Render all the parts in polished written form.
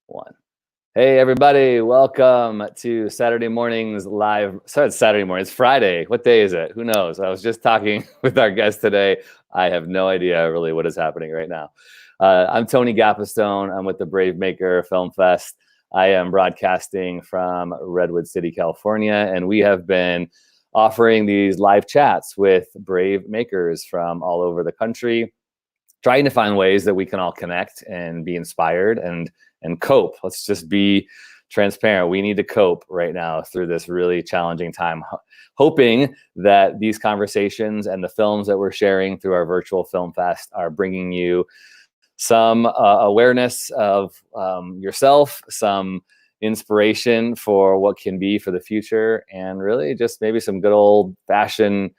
One. Hey, everybody. Welcome to Saturday morning's live. Sorry, it's Saturday morning. It's Friday. What day is it? Who knows? I was just talking with our guest today. I have no idea really what is happening right now. I'm Tony Gappistone. I'm with the Brave Maker Film Fest. I am broadcasting from Redwood City, California, and we have been offering these live chats with brave makers from all over the country, trying to find ways that we can all connect and be inspired and cope. Let's just be transparent. We need to cope right now through this really challenging time, hoping that these conversations and the films that we're sharing through our virtual film fest are bringing you some awareness of yourself, some inspiration for what can be for the future, and really just maybe some good old fashioned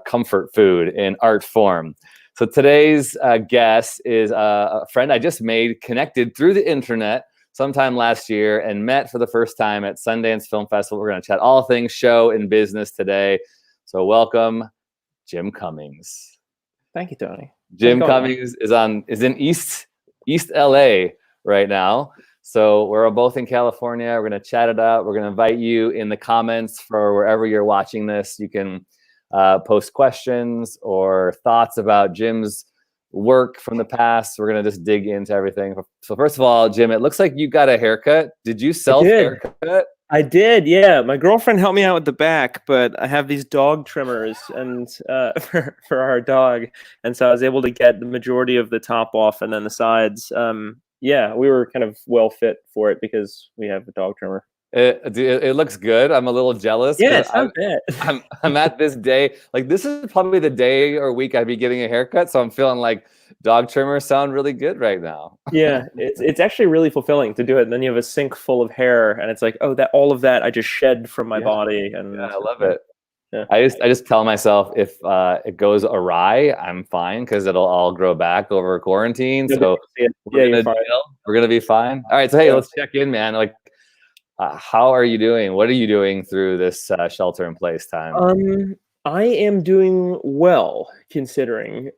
comfort food in art form. So today's guest is a friend I just made, connected through the internet sometime last year, and met for the first time at Sundance Film Festival. We're going to chat all things show and business today. So welcome, Jim Cummings. Thank you, Tony. Jim Cummings is in East LA right now. So we're both in California. We're going to chat it out. We're going to invite you in the comments for wherever you're watching this. You can post questions or thoughts about Jim's work from the past. We're going to just dig into everything. So first of all, Jim, it looks like you got a haircut. Did you self-haircut? I did, yeah. My girlfriend helped me out with the back, but I have these dog trimmers and for our dog. And so I was able to get the majority of the top off and then the sides. Yeah, we were kind of well fit for it because we have a dog trimmer. It looks good. I'm a little jealous. Yeah, it's not bad. I'm at this day, like this is probably the day or week I'd be getting a haircut. So I'm feeling like dog trimmers sound really good right now. Yeah, it's actually really fulfilling to do it. And then you have a sink full of hair, and it's like, oh, that all of that I just shed from my body. And yeah, I love it. Yeah. I just tell myself if it goes awry, I'm fine because it'll all grow back over quarantine. So we're gonna be fine. All right, so hey, let's check in, man. Like, how are you doing? What are you doing through this shelter-in-place time? I am doing well, considering.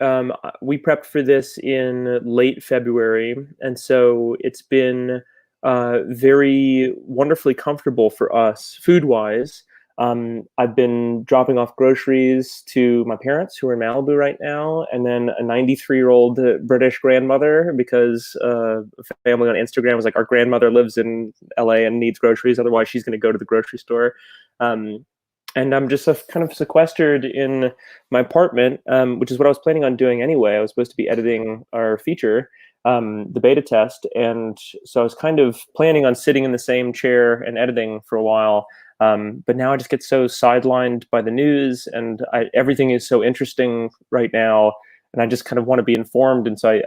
We prepped for this in late February, and so it's been very wonderfully comfortable for us, food-wise. I've been dropping off groceries to my parents who are in Malibu right now, and then a 93-year-old British grandmother, because a family on Instagram was like, our grandmother lives in LA and needs groceries, otherwise she's going to go to the grocery store. And I'm just kind of sequestered in my apartment, which is what I was planning on doing anyway. I was supposed to be editing our feature, the beta test, and so I was kind of planning on sitting in the same chair and editing for a while. But now I just get so sidelined by the news, and everything is so interesting right now, and I just kind of want to be informed. And so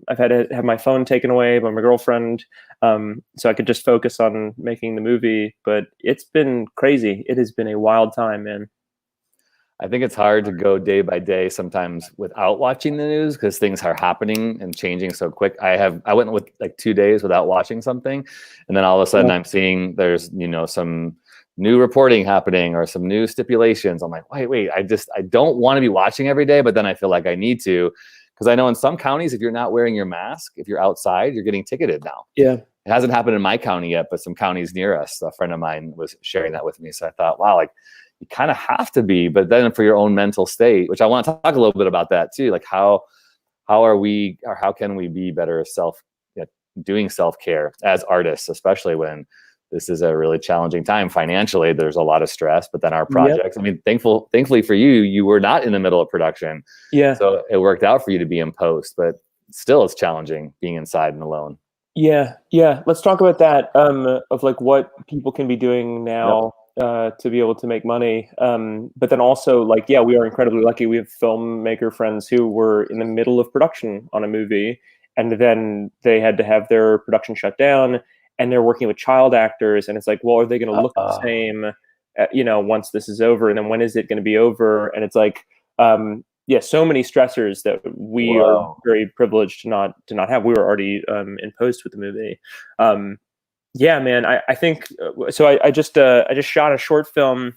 I've had to have my phone taken away by my girlfriend, so I could just focus on making the movie. But it's been crazy. It has been a wild time, man. I think it's hard to go day by day sometimes without watching the news because things are happening and changing so quick. I went with like 2 days without watching something, and then all of a sudden I'm seeing there's some new reporting happening or some new stipulations. I'm like, wait, I don't want to be watching every day, but then I feel like I need to, because I know in some counties, if you're not wearing your mask, if you're outside, you're getting ticketed now. Yeah. It hasn't happened in my county yet, but some counties near us, a friend of mine was sharing that with me. So I thought, wow, like you kind of have to be, but then for your own mental state, which I want to talk a little bit about that too. Like how can we be better doing self-care as artists, especially when this is a really challenging time financially. There's a lot of stress, but then our projects, I mean, thankfully for you, you were not in the middle of production. Yeah. So it worked out for you to be in post, but still it's challenging being inside and alone. Yeah. Let's talk about that, of like what people can be doing now to be able to make money. But then also like, we are incredibly lucky. We have filmmaker friends who were in the middle of production on a movie, and then they had to have their production shut down, and they're working with child actors, and it's like, well, are they going to look the same, once this is over? And then when is it going to be over? And it's like, so many stressors that we are very privileged to not have. We were already in post with the movie. Yeah, man, I think so. I just shot a short film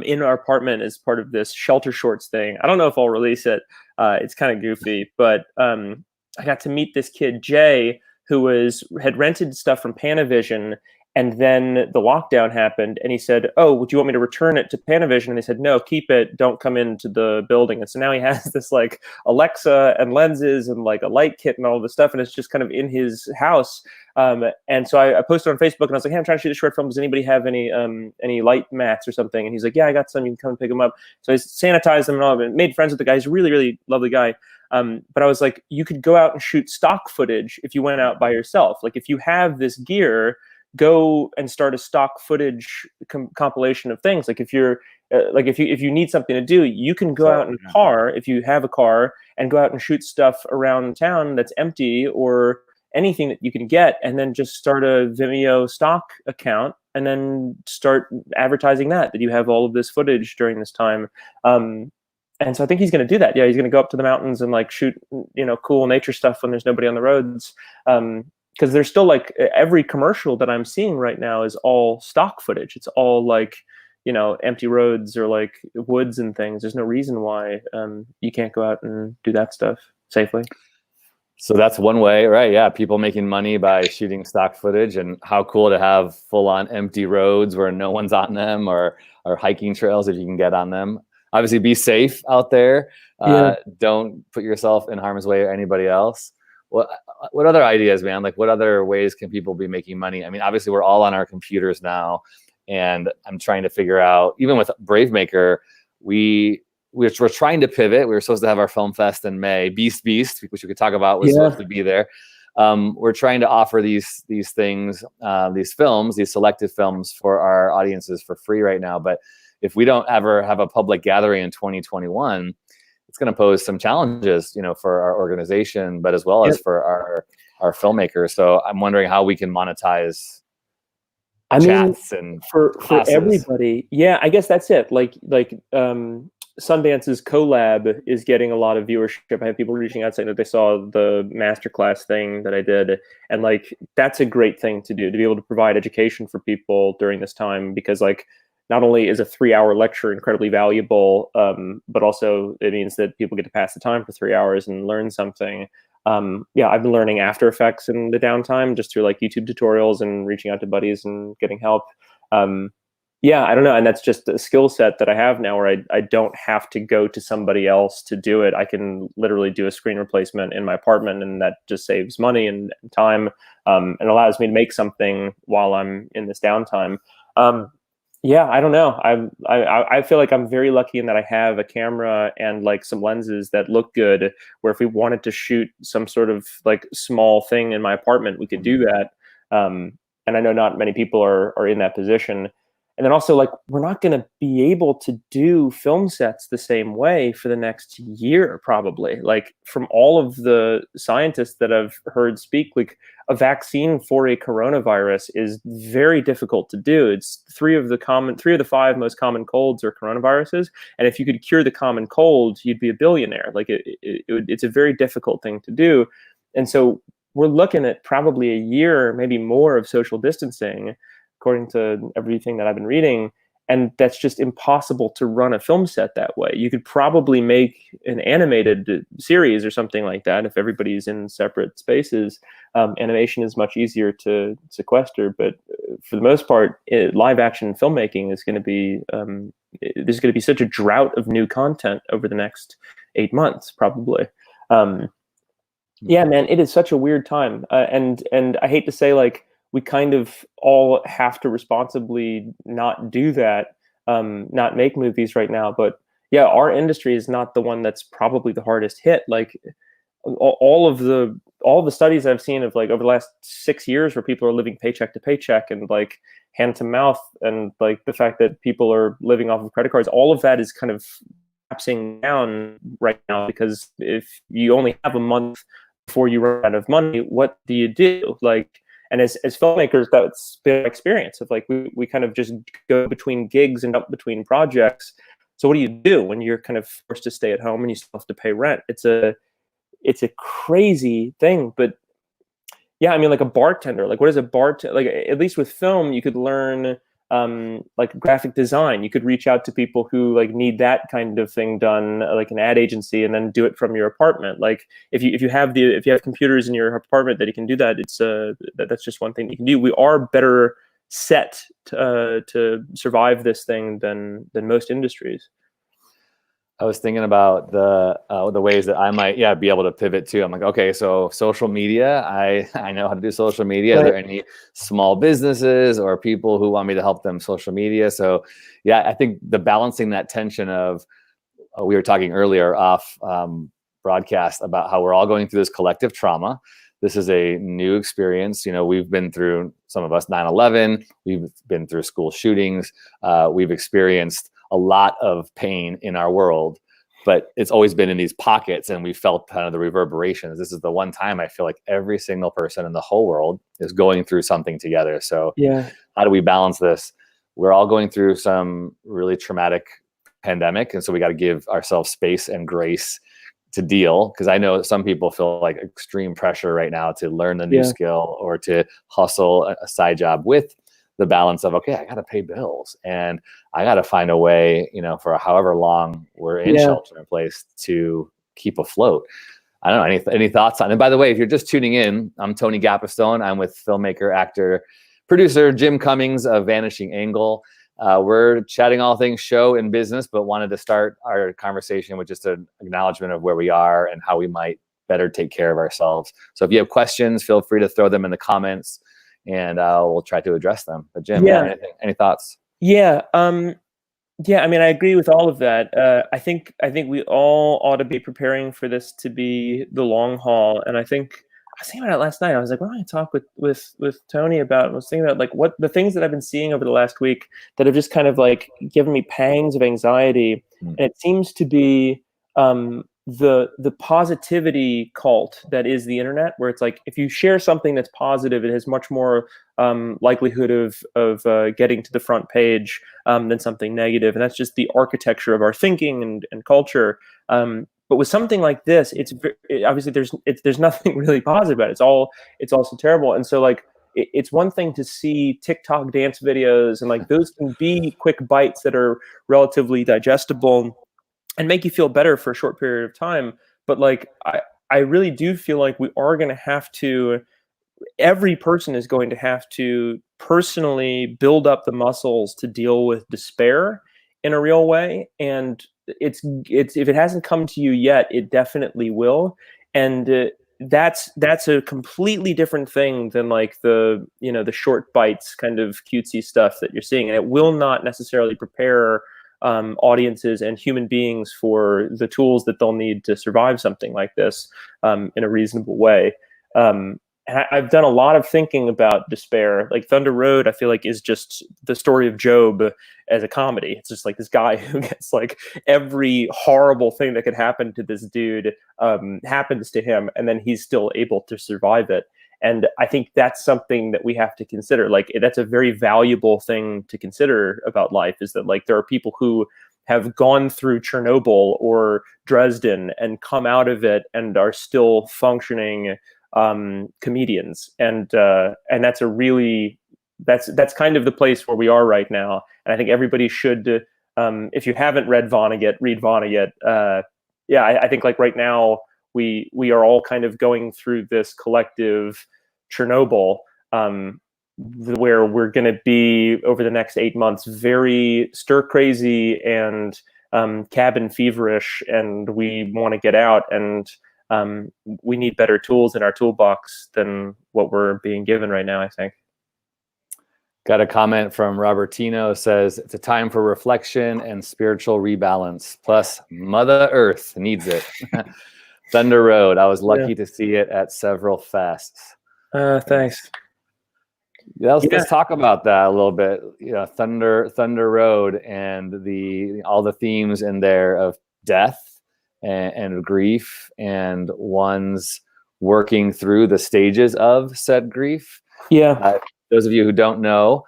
in our apartment as part of this shelter shorts thing. I don't know if I'll release it. It's kind of goofy, but I got to meet this kid, Jay, who had rented stuff from Panavision, and then the lockdown happened, and he said, "Oh, would you want me to return it to Panavision?" And they said, "No, keep it. Don't come into the building." And so now he has this like Alexa and lenses and like a light kit and all this stuff, and it's just kind of in his house. And so I posted on Facebook, and I was like, "Hey, I'm trying to shoot a short film. Does anybody have any light mats or something?" And he's like, "Yeah, I got some. You can come and pick them up." So I sanitized them and all, and made friends with the guy. He's a really, really lovely guy. But I was like, you could go out and shoot stock footage if you went out by yourself. Like if you have this gear, go and start a stock footage compilation of things. Like if you're if you need something to do, you can go out in a car if you have a car and go out and shoot stuff around town that's empty or anything that you can get, and then just start a Vimeo stock account and then start advertising that you have all of this footage during this time. And so I think he's going to do that. Yeah, he's going to go up to the mountains and like shoot, cool nature stuff when there's nobody on the roads. Because there's still like every commercial that I'm seeing right now is all stock footage. It's all like, empty roads or like woods and things. There's no reason why you can't go out and do that stuff safely. So that's one way, right? Yeah, people making money by shooting stock footage, and how cool to have full-on empty roads where no one's on them, or hiking trails if you can get on them. Obviously, be safe out there. Don't put yourself in harm's way or anybody else. What other ideas, man? Like, what other ways can people be making money? I mean, obviously, we're all on our computers now, and I'm trying to figure out. Even with Bravemaker, we're trying to pivot. We were supposed to have our film fest in May. Beast, which we could talk about, was supposed to be there. We're trying to offer these things, these films, these selected films for our audiences for free right now, but if we don't ever have a public gathering in 2021, it's going to pose some challenges, for our organization, but as well as for our filmmakers. So I'm wondering how we can monetize chats and for everybody. Yeah, I guess that's it. Like Sundance's collab is getting a lot of viewership. I have people reaching out saying that they saw the masterclass thing that I did, and like that's a great thing to do, to be able to provide education for people during this time, because like, not only is a 3-hour lecture incredibly valuable, but also it means that people get to pass the time for 3 hours and learn something. I've been learning After Effects in the downtime just through like YouTube tutorials and reaching out to buddies and getting help. I don't know. And that's just a skill set that I have now where I don't have to go to somebody else to do it. I can literally do a screen replacement in my apartment, and that just saves money and time, and allows me to make something while I'm in this downtime. I don't know. I feel like I'm very lucky in that I have a camera and like some lenses that look good, where if we wanted to shoot some sort of like small thing in my apartment, we could do that. And I know not many people are in that position. And then also, like, we're not going to be able to do film sets the same way for the next year, probably. Like, from all of the scientists that I've heard speak, like, a vaccine for a coronavirus is very difficult to do. It's three of the 5 most common colds are coronaviruses. And if you could cure the common cold, you'd be a billionaire. Like, it's a very difficult thing to do. And so we're looking at probably a year, maybe more, of social distancing, according to everything that I've been reading. And that's just impossible to run a film set that way. You could probably make an animated series or something like that if everybody's in separate spaces. Animation is much easier to sequester, but for the most part, live action filmmaking is going to be, there's going to be such a drought of new content over the next 8 months, probably. Yeah, man, it is such a weird time. And I hate to say, like, we kind of all have to responsibly not do that, not make movies right now. But yeah, our industry is not the one that's probably the hardest hit. Like, all the studies I've seen of like over the last 6 years, where people are living paycheck to paycheck and like hand to mouth, and like the fact that people are living off of credit cards, all of that is kind of collapsing down right now, because if you only have a month before you run out of money, what do you do? Like, and as filmmakers, that's been our experience of like, we kind of just go between gigs and up between projects. So what do you do when you're kind of forced to stay at home and you still have to pay rent? It's a crazy thing. But yeah, I mean, like a bartender, like what is a bartender? Like, at least with film, you could learn like graphic design. You could reach out to people who like need that kind of thing done, like an ad agency, and then do it from your apartment. Like if you have computers in your apartment that you can do that, that's just one thing you can do. We are better set to survive this thing than most industries. I was thinking about the ways that I might be able to pivot to. I'm like, okay, so social media. I know how to do social media. Right. Are there any small businesses or people who want me to help them social media? So I think the balancing that tension of we were talking earlier off broadcast about how we're all going through this collective trauma. This is a new experience. We've been through, some of us, 9/11. We've been through school shootings. We've experienced a lot of pain in our world, but it's always been in these pockets, and we felt kind of the reverberations. This is the one time I feel like every single person in the whole world is going through something together. So how do we balance this? We're all going through some really traumatic pandemic, and so we got to give ourselves space and grace to deal, because I know some people feel like extreme pressure right now to learn the new skill or to hustle a side job, with the balance of, okay, I got to pay bills and I got to find a way, for however long we're in shelter in place, to keep afloat. I don't know, any thoughts on it? And by the way, if you're just tuning in, I'm Tony Gapistone. I'm with filmmaker, actor, producer Jim Cummings of Vanishing Angle. We're chatting all things show and business, but wanted to start our conversation with just an acknowledgement of where we are and how we might better take care of ourselves. So if you have questions, feel free to throw them in the comments, and we'll try to address them. But Jim, any thoughts? I mean, I agree with all of that. I think we all ought to be preparing for this to be the long haul. And I think I was thinking about it last night. I was like, what do I talk with Tony about? I was thinking about like what the things that I've been seeing over the last week that have just kind of like given me pangs of anxiety. And it seems to be the positivity cult that is the internet, where it's like if you share something that's positive, it has much more likelihood of getting to the front page than something negative. And that's just the architecture of our thinking and culture. But with something like this, obviously there's nothing really positive about it. It's all so terrible. And so like it's one thing to see TikTok dance videos, and like those can be quick bites that are relatively digestible and make you feel better for a short period of time. But like I really do feel like we are going to have to, every person is going to have to personally build up the muscles to deal with despair in a real way. And it's if it hasn't come to you yet, it definitely will. And that's a completely different thing than like the short bites kind of cutesy stuff that you're seeing. And it will not necessarily prepare audiences and human beings for the tools that they'll need to survive something like this in a reasonable way. And I've done a lot of thinking about despair. Like Thunder Road, I feel like is just the story of Job as a comedy. It's just like this guy who gets like every horrible thing that could happen to this dude happens to him, and then he's still able to survive it. And I think that's something that we have to consider. Like that's a very valuable thing to consider about life, is that like there are people who have gone through Chernobyl or Dresden and come out of it and are still functioning comedians. And that's a really, that's kind of the place where we are right now. And I think everybody should, if you haven't read Vonnegut, read Vonnegut. I think like right now we are all kind of going through this collective Chernobyl, where we're going to be over the next 8 months very stir crazy and cabin feverish, and we want to get out, and we need better tools in our toolbox than what we're being given right now, I think. Got a comment from Robertino, says it's a time for reflection and spiritual rebalance. Plus, Mother Earth needs it. Thunder Road. I was lucky to see it at several fests. Thanks. Let's talk about that a little bit. Thunder Road and all the themes in there of death and grief, and one's working through the stages of said grief. Those of you who don't know,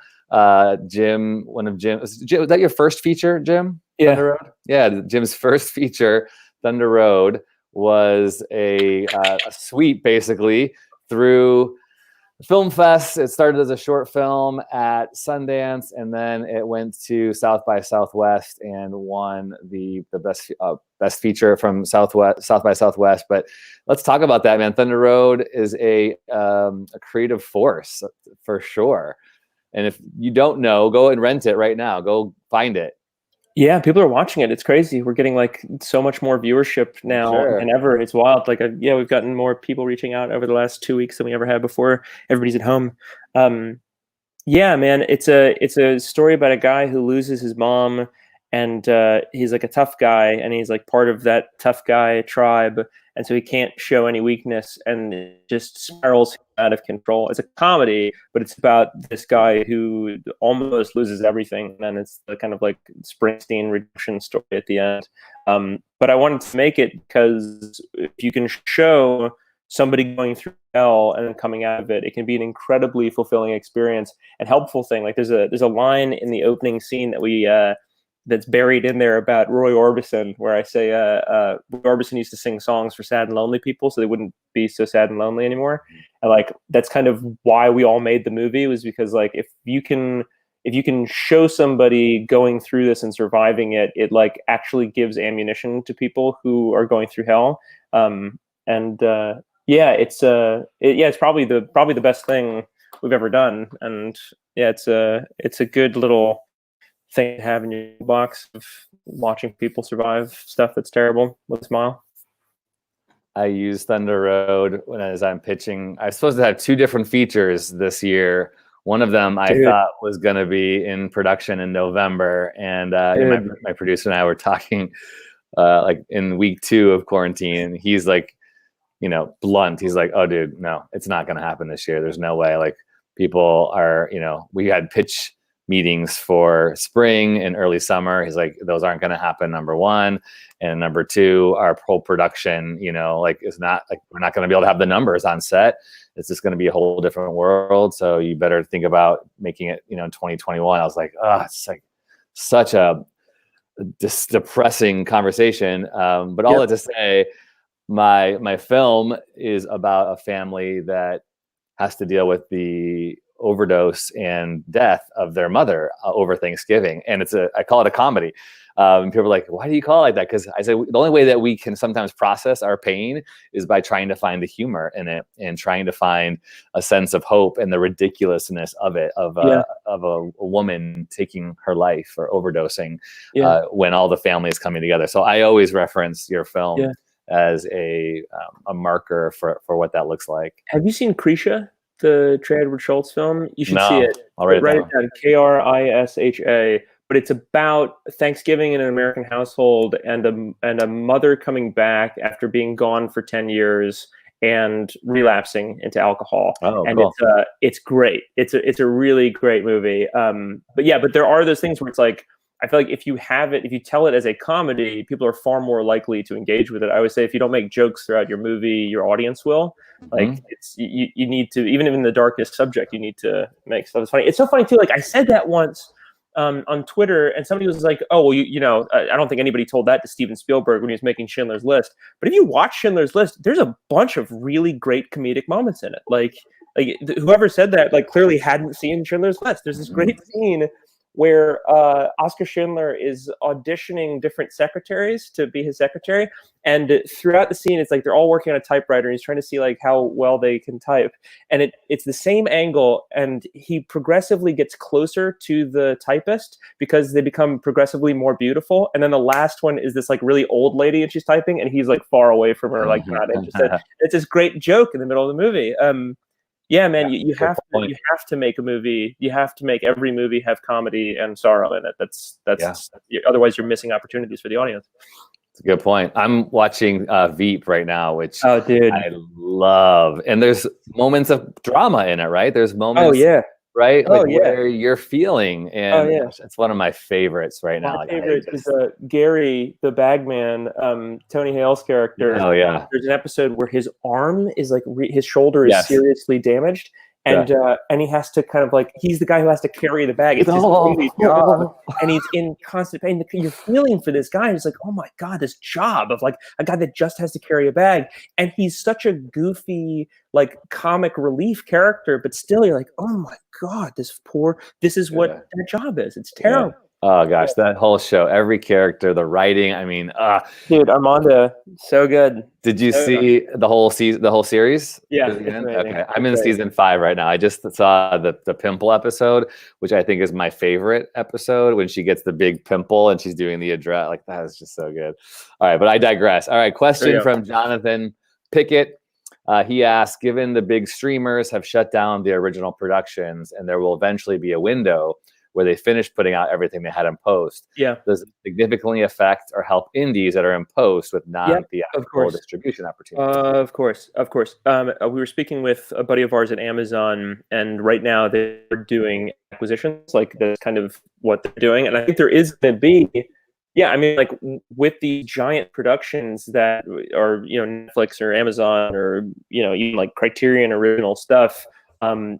Jim, was that your first feature, Jim? Thunder Road? Yeah, Jim's first feature, Thunder Road, was a suite basically through film fest. It started as a short film at Sundance, and then it went to South by Southwest and won the best feature from South by Southwest. But let's talk about that, man. Thunder Road is a creative force for sure. And if you don't know, go and rent it right now. Go find it. Yeah, people are watching it. It's crazy. We're getting like so much more viewership now than ever. It's wild. Like, yeah, we've gotten more people reaching out over the last 2 weeks than we ever had before. Everybody's at home. Yeah, man, it's a story about a guy who loses his mom, and he's like a tough guy, and he's like part of that tough guy tribe, and so he can't show any weakness, and it just spirals out of control. It's a comedy, but it's about this guy who almost loses everything, and it's the kind of like Springsteen redemption story at the end. But I wanted to make it because if you can show somebody going through hell and then coming out of it, it can be an incredibly fulfilling experience and helpful thing. Like there's a line in the opening scene that we that's buried in there about Roy Orbison, where I say Roy Orbison used to sing songs for sad and lonely people so they wouldn't be so sad and lonely anymore. And like that's kind of why we all made the movie, was because like if you can show somebody going through this and surviving it, it like actually gives ammunition to people who are going through hell. Yeah, it's probably the best thing we've ever done, and yeah, it's a good little thing to have in your box of watching people survive stuff that's terrible with a smile. I use Thunder Road as I'm pitching. I was supposed to have 2 different features this year. One of them I thought was going to be in production in November, and my producer and I were talking like in week 2 of quarantine. He's like, blunt. He's like, oh, dude, no, it's not going to happen this year. There's no way. Like people are, we had pitch meetings for spring and early summer. He's like, those aren't going to happen, number 1. And number 2, our whole production, like it's not like we're not going to be able to have the numbers on set. It's just going to be a whole different world. So you better think about making it, in 2021. I was like, oh, it's like such a depressing conversation. But all that to say, my film is about a family that has to deal with the overdose and death of their mother over Thanksgiving, and I call it a comedy. People are like, "Why do you call it like that?" Because I say the only way that we can sometimes process our pain is by trying to find the humor in it and trying to find a sense of hope and the ridiculousness of it, of a woman taking her life or overdosing when all the family is coming together. So I always reference your film. Yeah. As a marker for what that looks like. Have you seen Krisha, the Trey Edward Schultz film? You should see it. I'll write it down. Krisha. But it's about Thanksgiving in an American household and a mother coming back after being gone for 10 years and relapsing into alcohol. Oh, and cool. It's great. It's a really great movie. But there are those things where it's like, I feel like if you tell it as a comedy, people are far more likely to engage with it. I always say if you don't make jokes throughout your movie, your audience will. Like you need to, even in the darkest subject, you need to make stuff that's funny. It's so funny too. Like I said that once on Twitter, and somebody was like, "Oh, well, I don't think anybody told that to Steven Spielberg when he was making Schindler's List." But if you watch Schindler's List, there's a bunch of really great comedic moments in it. Like whoever said that, like clearly hadn't seen Schindler's List. There's this great scene where Oskar Schindler is auditioning different secretaries to be his secretary. And throughout the scene, it's like they're all working on a typewriter, and he's trying to see like how well they can type. And it's the same angle, and he progressively gets closer to the typist because they become progressively more beautiful. And then the last one is this like really old lady, and she's typing, and he's like far away from her, like not interested. It's this great joke in the middle of the movie. Yeah, man, you have to make a movie. You have to make every movie have comedy and sorrow in it. That's otherwise you're missing opportunities for the audience. That's a good point. I'm watching Veep right now, which I love. And there's moments of drama in it, right? There's moments right? Like where you're feeling. And it's one of my favorites right now. My favorite is Gary, the bagman, Tony Hale's character. Oh, yeah. There's an episode where his arm is like, his shoulder is seriously damaged. and he has to kind of like, he's the guy who has to carry the bag. It's his only job, and he's in constant pain. You're feeling for this guy. It's like, oh my god, this job of like a guy that just has to carry a bag, and he's such a goofy, like comic relief character, but still you're like, oh my god, this is what that job is. It's terrible. Oh gosh, that whole show, every character, the writing. I mean, dude, Armando, so good. Did you see the whole season, the whole series? Yeah. Okay, I'm in season 5 right now. I just saw the pimple episode, which I think is my favorite episode, when she gets the big pimple and she's doing the address. Like, that is just so good. All right, but I digress. All right, question from Jonathan Pickett. He asked, given the big streamers have shut down the original productions and there will eventually be a window where they finish putting out everything they had in post, does it significantly affect or help indies that are in post with non-theatrical distribution opportunities? Of course. We were speaking with a buddy of ours at Amazon, and right now they're doing acquisitions. Like, that's kind of what they're doing. And I think there is going to be, I mean, like with the giant productions that are, Netflix or Amazon or, even like Criterion original stuff,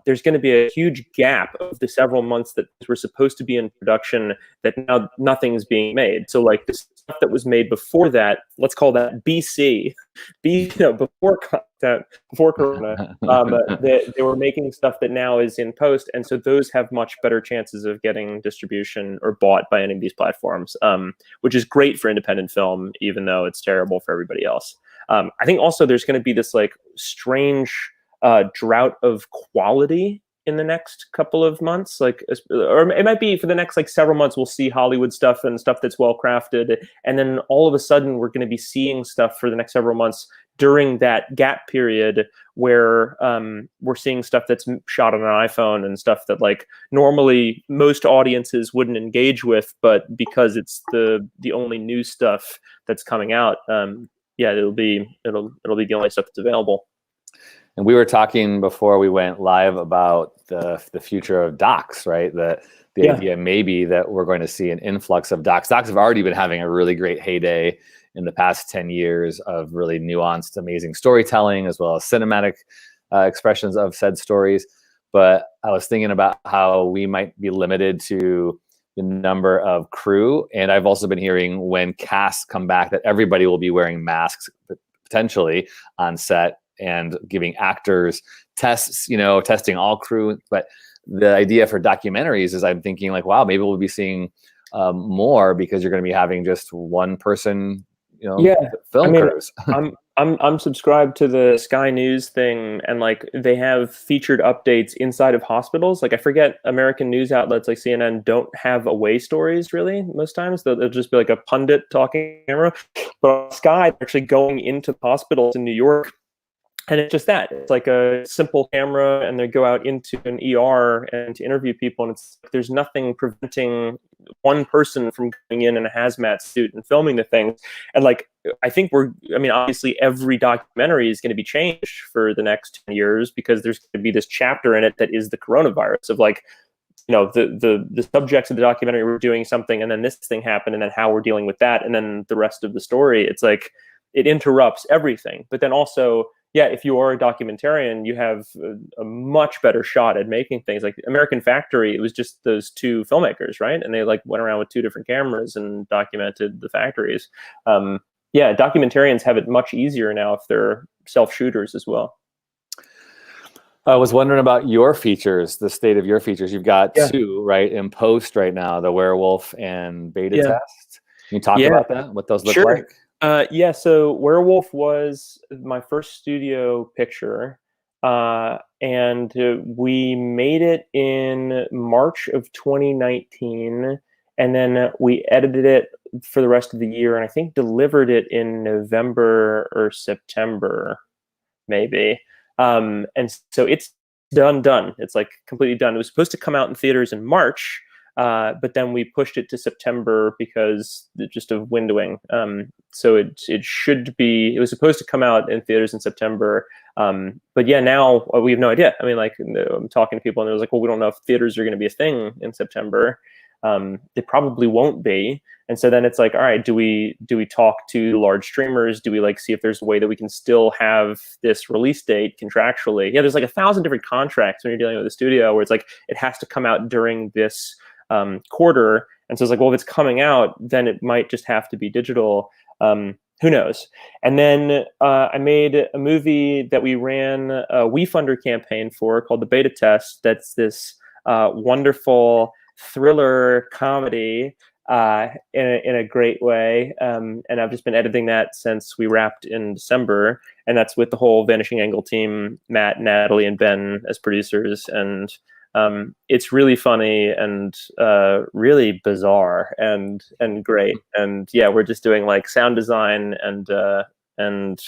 there's going to be a huge gap of the several months that were supposed to be in production that now nothing's being made. So like the stuff that was made before that, let's call that BC, before Corona, they were making stuff that now is in post, and so those have much better chances of getting distribution or bought by any of these platforms, which is great for independent film, even though it's terrible for everybody else. I think also there's going to be this like strange drought of quality in the next couple of months, or it might be for the next like several months. We'll see Hollywood stuff and stuff that's well crafted, and then all of a sudden we're going to be seeing stuff for the next several months during that gap period where we're seeing stuff that's shot on an iPhone and stuff that like normally most audiences wouldn't engage with, but because it's the only new stuff that's coming out, it'll be the only stuff that's available. And we were talking before we went live about the future of docs, right? The idea maybe that we're going to see an influx of docs. Docs have already been having a really great heyday in the past 10 years of really nuanced, amazing storytelling, as well as cinematic expressions of said stories. But I was thinking about how we might be limited to the number of crew. And I've also been hearing when casts come back that everybody will be wearing masks potentially on set, and giving actors tests, testing all crew. But the idea for documentaries is, I'm thinking like, wow, maybe we'll be seeing more, because you're going to be having just one person, film crews. I'm subscribed to the Sky News thing, and like they have featured updates inside of hospitals. Like I forget, American news outlets like CNN don't have away stories really most times. They'll just be like a pundit talking camera. But on Sky, they're actually going into hospitals in New York. And it's just that. It's like a simple camera, and they go out into an ER and to interview people. And there's nothing preventing one person from going in a hazmat suit and filming the things. And like, I think obviously every documentary is going to be changed for the next 10 years, because there's going to be this chapter in it that is the coronavirus of like, the subjects of the documentary were doing something, and then this thing happened, and then how we're dealing with that. And then the rest of the story, it's like, it interrupts everything. But then also, if you are a documentarian, you have a much better shot at making things. Like American Factory, it was just those two filmmakers, right? And they like went around with two different cameras and documented the factories. Documentarians have it much easier now if they're self-shooters as well. I was wondering about your features, the state of your features. You've got two, right, in post right now, the Werewolf and Beta Test. Can you talk about that, what those look like? So Werewolf was my first studio picture, and we made it in March of 2019, and then we edited it for the rest of the year, and I think delivered it in November or September, maybe. And so it's done. It's like completely done. It was supposed to come out in theaters in March, but then we pushed it to September because just of windowing. So it was supposed to come out in theaters in September. But now we have no idea. I mean, like I'm talking to people and it was like, well, we don't know if theaters are going to be a thing in September. They probably won't be. And so then it's like, all right, do we talk to large streamers? Do we like see if there's a way that we can still have this release date contractually? Yeah, there's like 1,000 different contracts when you're dealing with a studio where it's like it has to come out during this quarter. And so it's like, well, if it's coming out, then it might just have to be digital. Who knows? And then I made a movie that we ran a WeFunder campaign for called The Beta Test. That's this wonderful thriller comedy in a great way. And I've just been editing that since we wrapped in December. And that's with the whole Vanishing Angle team, Matt, Natalie, and Ben as producers. And it's really funny and really bizarre and great. And yeah, we're just doing like sound design and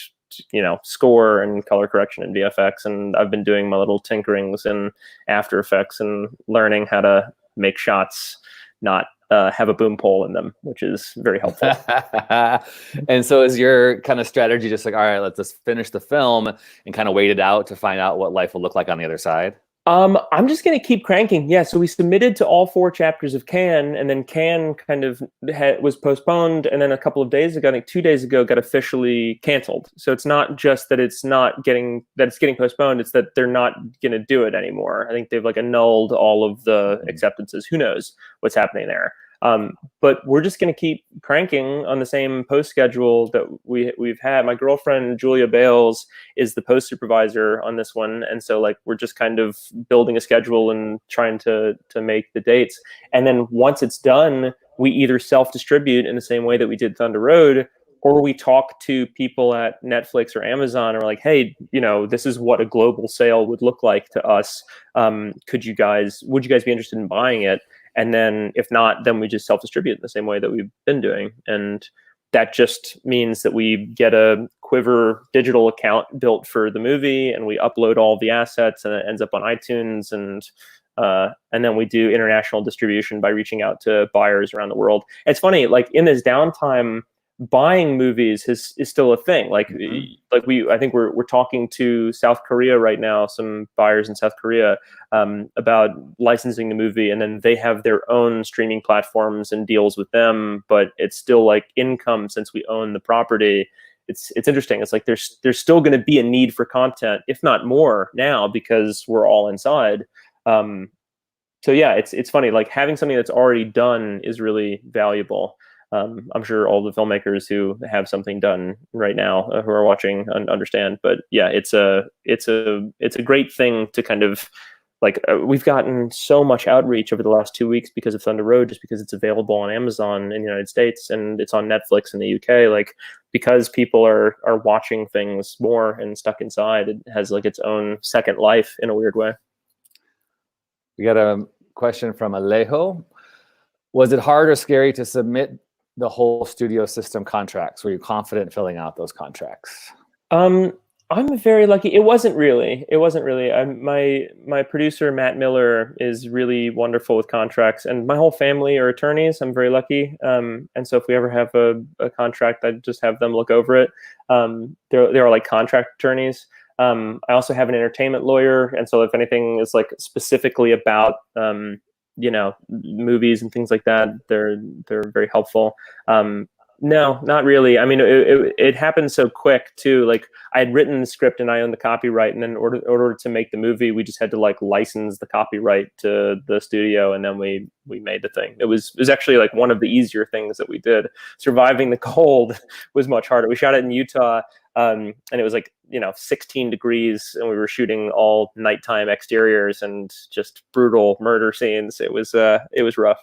score and color correction and VFX. And I've been doing my little tinkerings in After Effects and learning how to make shots not have a boom pole in them, which is very helpful. And so is your kind of strategy just like, all right, let's just finish the film and kind of wait it out to find out what life will look like on the other side? I'm just going to keep cranking. Yeah, so we submitted to all 4 chapters of Cannes, and then Cannes kind of was postponed, and then a couple of days ago, I think 2 days ago, got officially canceled. So it's not just that it's getting postponed; it's that they're not going to do it anymore. I think they've like annulled all of the acceptances. Who knows what's happening there? But we're just going to keep cranking on the same post schedule that we've had. My girlfriend, Julia Bales, is the post supervisor on this one. And so like, we're just kind of building a schedule and trying to make the dates. And then once it's done, we either self-distribute in the same way that we did Thunder Road, or we talk to people at Netflix or Amazon and we're like, hey, this is what a global sale would look like to us. Would you guys be interested in buying it? And then if not, then we just self-distribute in the same way that we've been doing. And that just means that we get a Quiver digital account built for the movie and we upload all the assets and it ends up on iTunes. And then we do international distribution by reaching out to buyers around the world. It's funny, like in this downtime, buying movies is still a thing. Like, I think we're talking to South Korea right now, some buyers in South Korea, about licensing the movie, and then they have their own streaming platforms and deals with them, but it's still like income since we own the property. It's interesting. It's like there's still going to be a need for content, if not more now, because we're all inside. So yeah, it's funny. Like having something that's already done is really valuable. I'm sure all the filmmakers who have something done right now who are watching understand, but yeah, it's a great thing to kind of like, we've gotten so much outreach over the last 2 weeks because of Thunder Road, just because it's available on Amazon in the United States and it's on Netflix in the UK, like because people are watching things more and stuck inside, it has like its own second life in a weird way. We got a question from Alejo. Was it hard or scary to submit the whole studio system contracts? Were you confident filling out those contracts? I'm very lucky. It wasn't really. My producer, Matt Miller, is really wonderful with contracts, and my whole family are attorneys. I'm very lucky. And so if we ever have a contract, I just have them look over it. They are like contract attorneys. I also have an entertainment lawyer. And so if anything is like specifically about, movies and things like that, they're very helpful. No, not really. I mean, it happened so quick too. Like I had written the script and I owned the copyright, and then in order to make the movie, we just had to like license the copyright to the studio, and then we made the thing. It was actually like one of the easier things that we did. Surviving the cold was much harder. We shot it in Utah, and it was like 16 degrees, and we were shooting all nighttime exteriors and just brutal murder scenes. It was rough.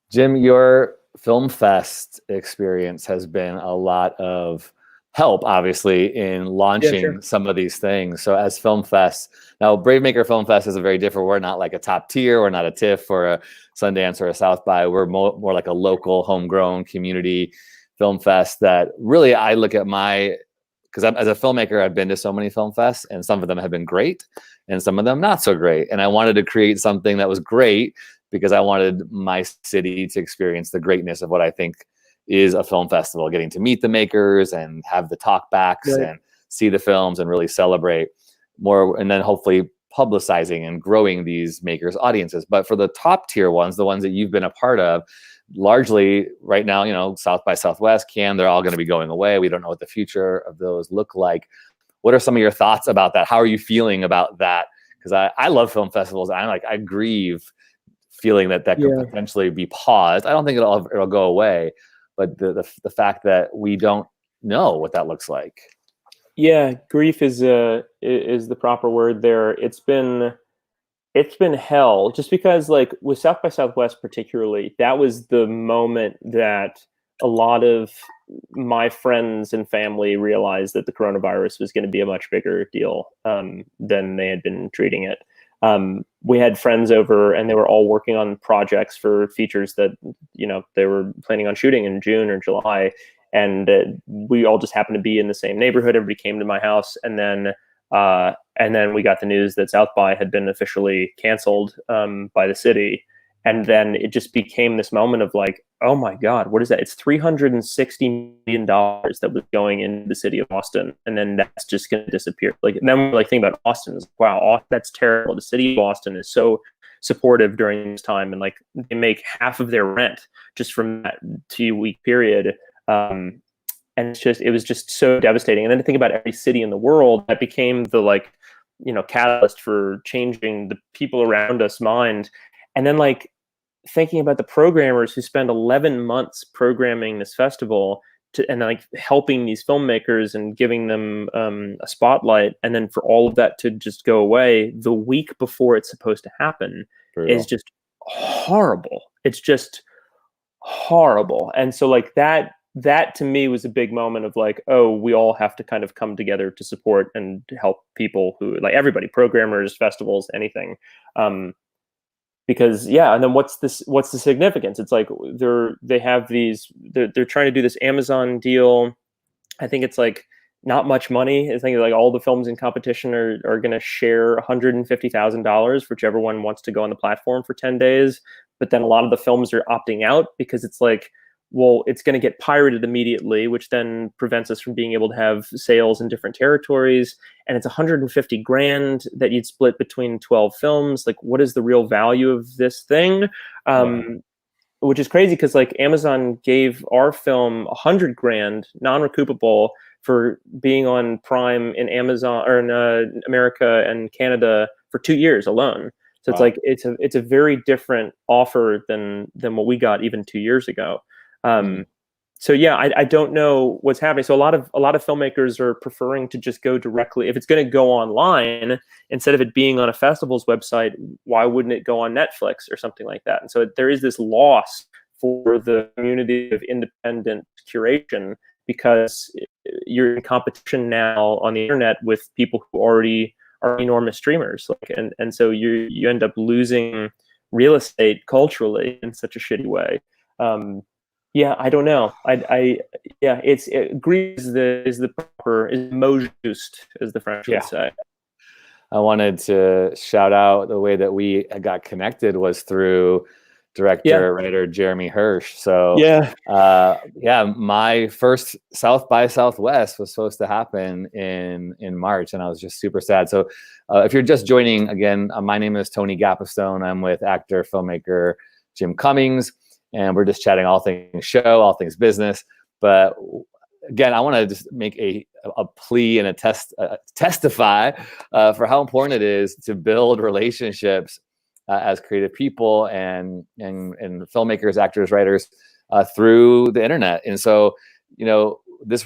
Jim, your Film Fest experience has been a lot of help, obviously, in launching some of these things. So as Film Fest, now Bravemaker Film Fest is a very different, we're not like a top tier, we're not a TIFF or a Sundance or a South by, we're more like a local homegrown community film fest that really I look at because as a filmmaker, I've been to so many film fests, and some of them have been great and some of them not so great. And I wanted to create something that was great because I wanted my city to experience the greatness of what I think is a film festival, getting to meet the makers and have the talkbacks and see the films and really celebrate more. And then hopefully publicizing and growing these makers' audiences. But for the top tier ones, the ones that you've been a part of, largely right now, you know, South by Southwest, Cannes, they're all going to be going away. We don't know what the future of those look like. What are some of your thoughts about that? How are you feeling about that? Because I love film festivals. I grieve feeling that could potentially be paused. I don't think it'll go away, but the fact that we don't know what that looks like. Yeah, grief is the proper word there. It's been hell, just because, like, with South by Southwest particularly, that was the moment that a lot of my friends and family realized that the coronavirus was going to be a much bigger deal than they had been treating it. We had friends over, and they were all working on projects for features that, you know, they were planning on shooting in June or July, and we all just happened to be in the same neighborhood. Everybody came to my house, and then we got the news that South by had been officially canceled by the city. And then it just became this moment of like, oh my God, what is that? It's $360 million that was going into the city of Austin. And then that's just going to disappear. Like, and then we're like thinking about Austin, is, wow, that's terrible. The city of Austin is so supportive during this time. And like, they make half of their rent just from that 2-week period. And it was just so devastating. And then to think about every city in the world, that became the, like, you know, catalyst for changing the people around us mind. And then, like, thinking about the programmers who spend 11 months programming this festival and like helping these filmmakers and giving them a spotlight, and then for all of that to just go away the week before it's supposed to happen is just horrible. It's just horrible. And so, like, that to me was a big moment of like, oh, we all have to kind of come together to support and to help people who, like, everybody, programmers, festivals, anything. Because and then what's the significance? It's like they're trying to do this Amazon deal. I think it's like not much money. I think like all the films in competition are going to share $150,000 for whichever one wants to go on the platform for 10 days. But then a lot of the films are opting out because it's like, well, it's going to get pirated immediately, which then prevents us from being able to have sales in different territories. And it's $150,000 that you'd split between 12 films. Like, what is the real value of this thing? Which is crazy, because like Amazon gave our film $100,000 non-recoupable for being on Prime in Amazon or in America and Canada for 2 years alone. So it's like it's a very different offer than what we got even 2 years ago. So I don't know what's happening. So a lot of filmmakers are preferring to just go directly. If it's going to go online, instead of it being on a festival's website, why wouldn't it go on Netflix or something like that? And so there is this loss for the community of independent curation, because you're in competition now on the internet with people who already are enormous streamers. Like, and so you end up losing real estate culturally in such a shitty way. I don't know. Grief is the proper, is mot juste, as the French would say. I wanted to shout out the way that we got connected was through writer Jeremy Hirsch. So my first South by Southwest was supposed to happen in March, and I was just super sad. So if you're just joining again, my name is Tony Gapastone. I'm with actor filmmaker Jim Cummings, and we're just chatting all things show, all things business. But again, I want to just make a plea and testify for how important it is to build relationships as creative people and filmmakers, actors, writers through the internet. And so, you know, this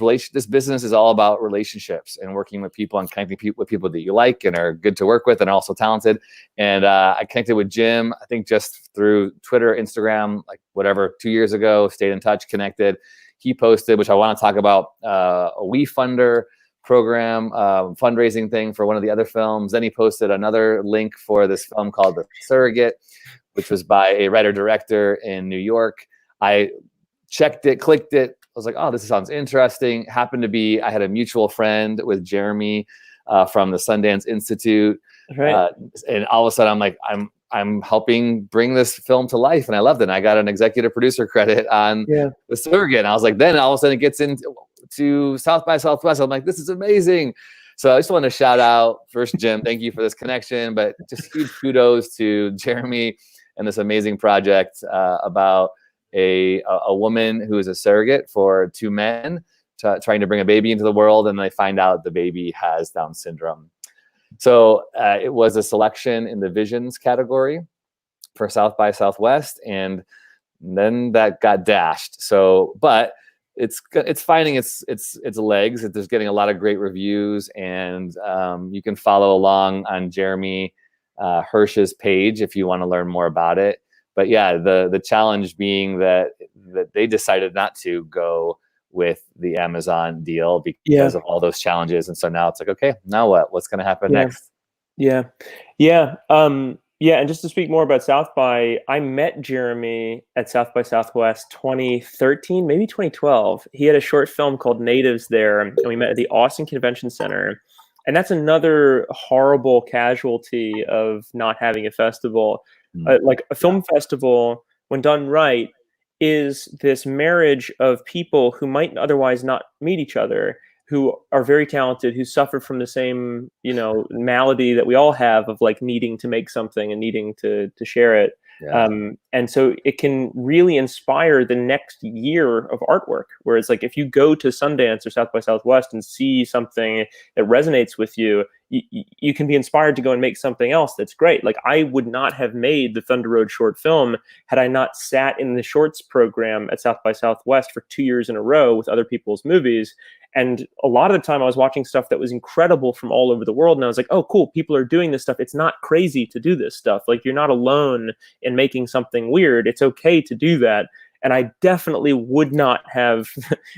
business is all about relationships and working with people and connecting with people that you like and are good to work with and are also talented. And I connected with Jim, I think just through Twitter, Instagram, like whatever, 2 years ago, stayed in touch, connected. He posted, which I want to talk about, a WeFunder program, fundraising thing for one of the other films. Then he posted another link for this film called The Surrogate, which was by a writer-director in New York. I checked it, clicked it. I was like, oh, this sounds interesting. Happened to be, I had a mutual friend with Jeremy from the Sundance Institute. Right. And all of a sudden I'm like, I'm helping bring this film to life. And I loved it. And I got an executive producer credit on The Surrogate. And I was like, then all of a sudden it gets into South by Southwest. I'm like, this is amazing. So I just want to shout out first, Jim, thank you for this connection, but just huge kudos to Jeremy and this amazing project about a woman who is a surrogate for two men trying to bring a baby into the world, and they find out the baby has Down syndrome. So it was a selection in the Visions category for South by Southwest, and then that got dashed. So, but it's finding its legs. It's getting a lot of great reviews, and you can follow along on Jeremy Hirsch's page if you want to learn more about it. But yeah, the challenge being that they decided not to go with the Amazon deal because of all those challenges, and so now it's like, okay, now what? What's going to happen next? Yeah. And just to speak more about South by, I met Jeremy at South by Southwest 2013, maybe 2012. He had a short film called Natives there, and we met at the Austin Convention Center. And that's another horrible casualty of not having a festival. Like a film festival, when done right, is this marriage of people who might otherwise not meet each other, who are very talented, who suffer from the same, malady that we all have of like needing to make something and needing to share it. Yeah. And so it can really inspire the next year of artwork. Whereas like if you go to Sundance or South by Southwest and see something that resonates with you, you can be inspired to go and make something else that's great. Like I would not have made the Thunder Road short film had I not sat in the shorts program at South by Southwest for 2 years in a row with other people's movies. And a lot of the time I was watching stuff that was incredible from all over the world. And I was like, oh, cool, people are doing this stuff. It's not crazy to do this stuff. Like you're not alone in making something weird. It's okay to do that. And I definitely would not have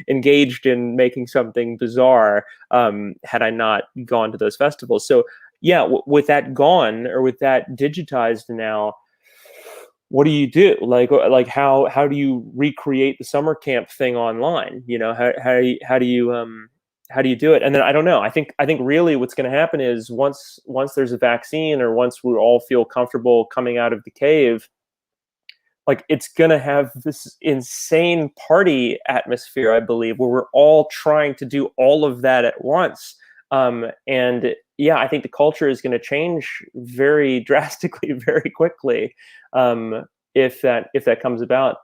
engaged in making something bizarre had I not gone to those festivals. So yeah, with that gone, or with that digitized now, what do you do? Like how do you recreate the summer camp thing online? How do you do it? And then I don't know. I think really what's going to happen is once there's a vaccine, or once we all feel comfortable coming out of the cave, like it's going to have this insane party atmosphere, I believe, where we're all trying to do all of that at once. And yeah, I think the culture is going to change very drastically, very quickly, if that comes about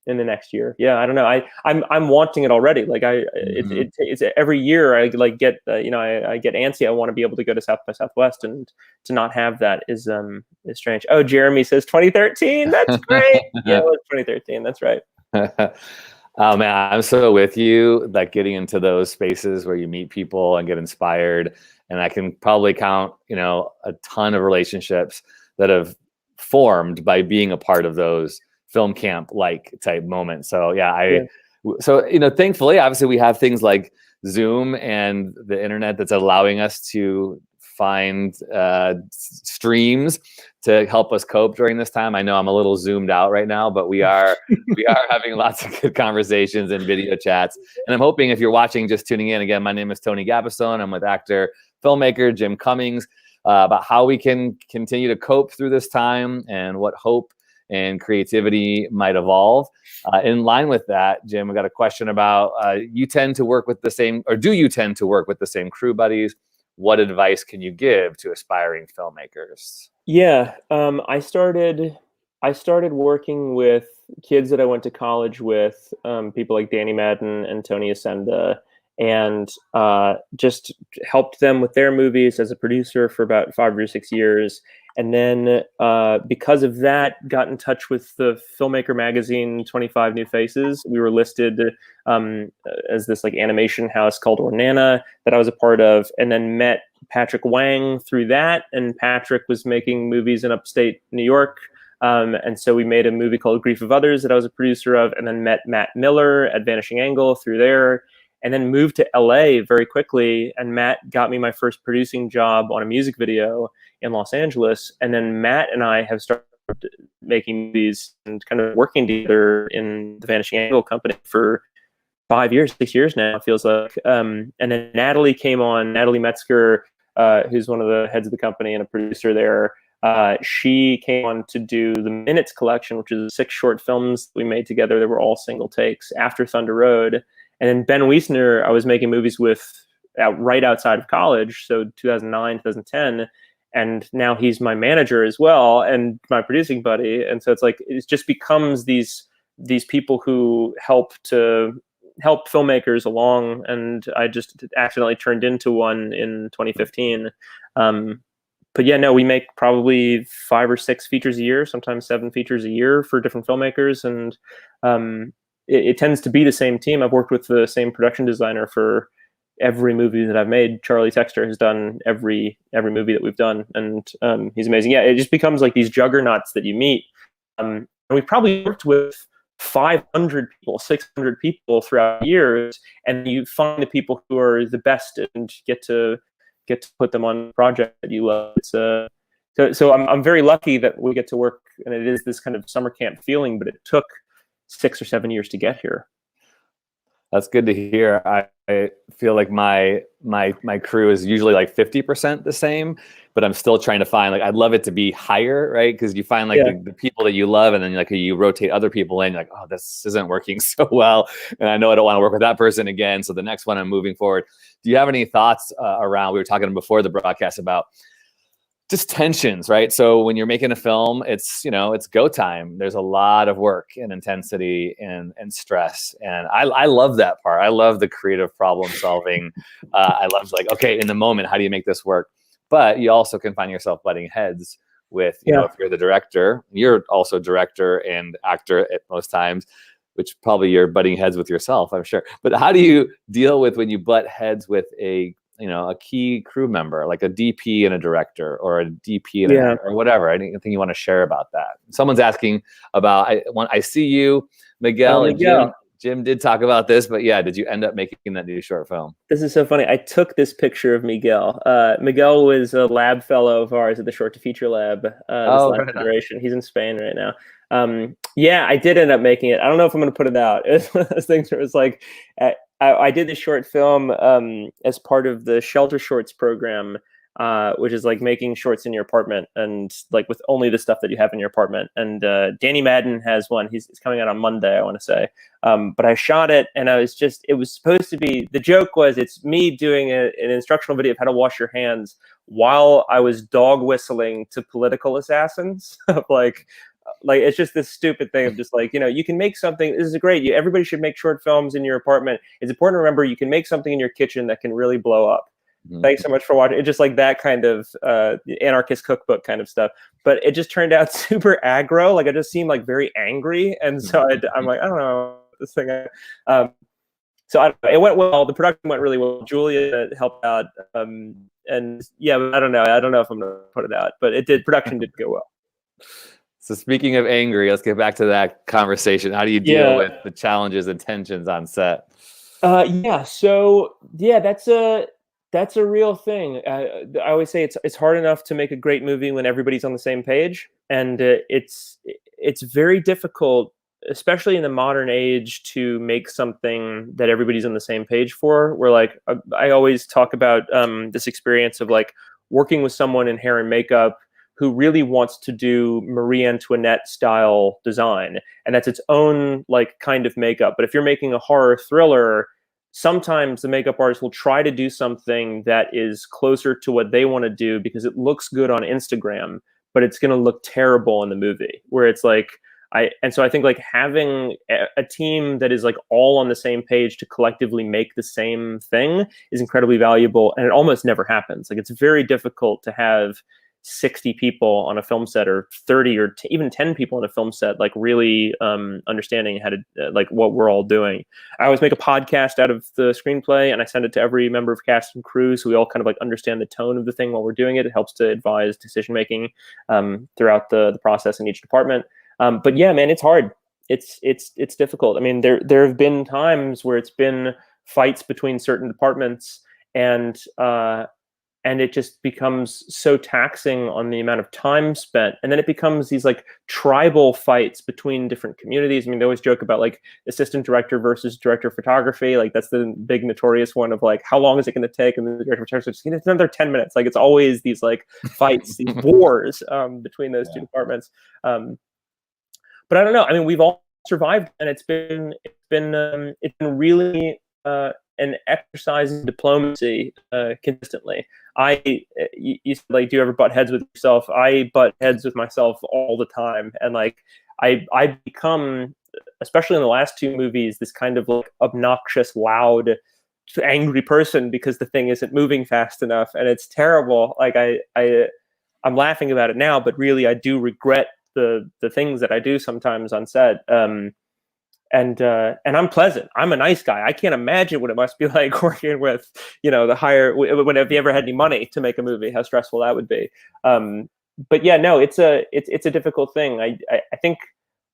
in the next year. Yeah, I don't know. I'm wanting it already. Like it's every year I like get I get antsy. I want to be able to go to South by Southwest, and to not have that is strange. Oh, Jeremy says 2013. That's great. Yeah, it was 2013. That's right. Oh man, I'm so with you. Like getting into those spaces where you meet people and get inspired, and I can probably count, a ton of relationships that have formed by being a part of those film camp like type moments. So yeah, thankfully, obviously we have things like Zoom and the internet that's allowing us to find streams to help us cope during this time. I know I'm a little zoomed out right now, but we are having lots of good conversations and video chats. And I'm hoping if you're watching, just tuning in, again, my name is Tony Gabastone. I'm with actor, filmmaker Jim Cummings, about how we can continue to cope through this time and what hope and creativity might evolve. In line with that, Jim, we got a question about you tend to work with the same, or do you tend to work with the same crew buddies? What advice can you give to aspiring filmmakers? Yeah, I started working with kids that I went to college with, people like Danny Madden and Tony Ascenda, and just helped them with their movies as a producer for about 5 or 6 years. And then because of that, got in touch with the filmmaker magazine 25 New Faces. We were listed as this like animation house called Ornana that I was a part of, and then met Patrick Wang through that. And Patrick was making movies in upstate New York. And so we made a movie called Grief of Others that I was a producer of, and then met Matt Miller at Vanishing Angle through there, and then moved to LA very quickly. And Matt got me my first producing job on a music video in Los Angeles. And then Matt and I have started making movies and kind of working together in the Vanishing Angle company for 5 years, 6 years now, it feels like. And then Natalie came on, Natalie Metzger, who's one of the heads of the company and a producer there. She came on to do the Minutes collection, which is 6 short films we made together that were all single takes after Thunder Road. And then Ben Wiesner, I was making movies with right outside of college, so 2009, 2010. And now he's my manager as well and my producing buddy. And so it's like, it just becomes these people who help filmmakers along. And I just accidentally turned into one in 2015. But yeah, no, we make probably 5 or 6 features a year, sometimes 7 features a year for different filmmakers. And it tends to be the same team. I've worked with the same production designer for every movie that I've made. Charlie Texter has done every movie that we've done, and he's amazing. Yeah, it just becomes like these juggernauts that you meet. And we've probably worked with 500 people, 600 people throughout years, and you find the people who are the best and get to put them on a project that you love. It's so I'm very lucky that we get to work, and it is this kind of summer camp feeling, but it took 6 or 7 years to get here. That's good to hear. I feel like my crew is usually like 50% the same, but I'm still trying to find, like, I'd love it to be higher, right? Because you find like the people that you love, and then like you rotate other people in, you're like, oh, this isn't working so well, and I know I don't want to work with that person again. So the next one I'm moving forward. Do you have any thoughts around? We were talking before the broadcast about just tensions, right? So when you're making a film, it's go time. There's a lot of work and intensity and stress. And I love that part. I love the creative problem solving. I love, like, okay, in the moment, how do you make this work? But you also can find yourself butting heads with, you know, if you're the director, you're also director and actor at most times, which probably you're butting heads with yourself, I'm sure. But how do you deal with when you butt heads with a key crew member, like a DP and a director, or a DP and or whatever? Anything you want to share about that? Someone's asking about, I see you, Miguel, and Jim did talk about this, but yeah, did you end up making that new short film? This is so funny. I took this picture of Miguel. Miguel was a lab fellow of ours at the Short to Feature Lab this last generation. He's in Spain right now. Yeah, I did end up making it. I don't know if I'm going to put it out. It's one of those things where it's like, I did this short film as part of the Shelter Shorts program, which is like making shorts in your apartment, and like with only the stuff that you have in your apartment. And Danny Madden has one. He's coming out on Monday, I want to say. But I shot it, and it was supposed to be, the joke was, it's me doing an instructional video of how to wash your hands while I was dog whistling to political assassins. Like it's just this stupid thing of just like, you can make something. This is great. Everybody should make short films in your apartment. It's important to remember you can make something in your kitchen that can really blow up. Thanks so much for watching. It's just like that kind of anarchist cookbook kind of stuff. But it just turned out super aggro. Like I just seemed like very angry, and so I'm like, I don't know this thing. So it went well. The production went really well. Julia helped out, and yeah, I don't know. I don't know if I'm gonna put it out, but it did. Production did go well. So speaking of angry, let's get back to that conversation. How do you deal with the challenges and tensions on set? So that's a real thing. I always say it's hard enough to make a great movie when everybody's on the same page, and it's very difficult, especially in the modern age, to make something that everybody's on the same page for. Where like I always talk about this experience of like working with someone in hair and makeup who really wants to do Marie Antoinette style design, and that's its own like kind of makeup. But if you're making a horror thriller, sometimes the makeup artist will try to do something that is closer to what they want to do because it looks good on Instagram, but it's going to look terrible in the movie. Where it's like, so I think like having a team that is like all on the same page to collectively make the same thing is incredibly valuable, and it almost never happens. Like it's very difficult to have 60 people on a film set, or 30 or even 10 people on a film set, like really understanding how to like what we're all doing. I always make a podcast out of the screenplay, and I send it to every member of cast and crew, so we all kind of like understand the tone of the thing while we're doing it. It helps to advise decision making throughout the process in each department. But yeah, man, it's hard. It's difficult. I mean, there have been times where it's been fights between certain departments, and it just becomes so taxing on the amount of time spent. And then it becomes these like tribal fights between different communities. I mean, they always joke about like assistant director versus director of photography. Like that's the big notorious one of like, how long is it going to take? And the director of photography, it's another 10 minutes. Like it's always these like fights, these wars between those two departments. But I don't know. I mean, we've all survived, and it's been really exercise in diplomacy consistently. You said, like, do you ever butt heads with yourself? I butt heads with myself all the time, and like I become, especially in the last two movies, this kind of like obnoxious, loud, angry person because the thing isn't moving fast enough, and it's terrible. Like I'm laughing about it now, but really I do regret the things that I do sometimes on set. And I'm pleasant. I'm a nice guy. I can't imagine what it must be like working with, the higher. When have you ever had any money to make a movie? How stressful that would be. But yeah, no, it's a difficult thing. I think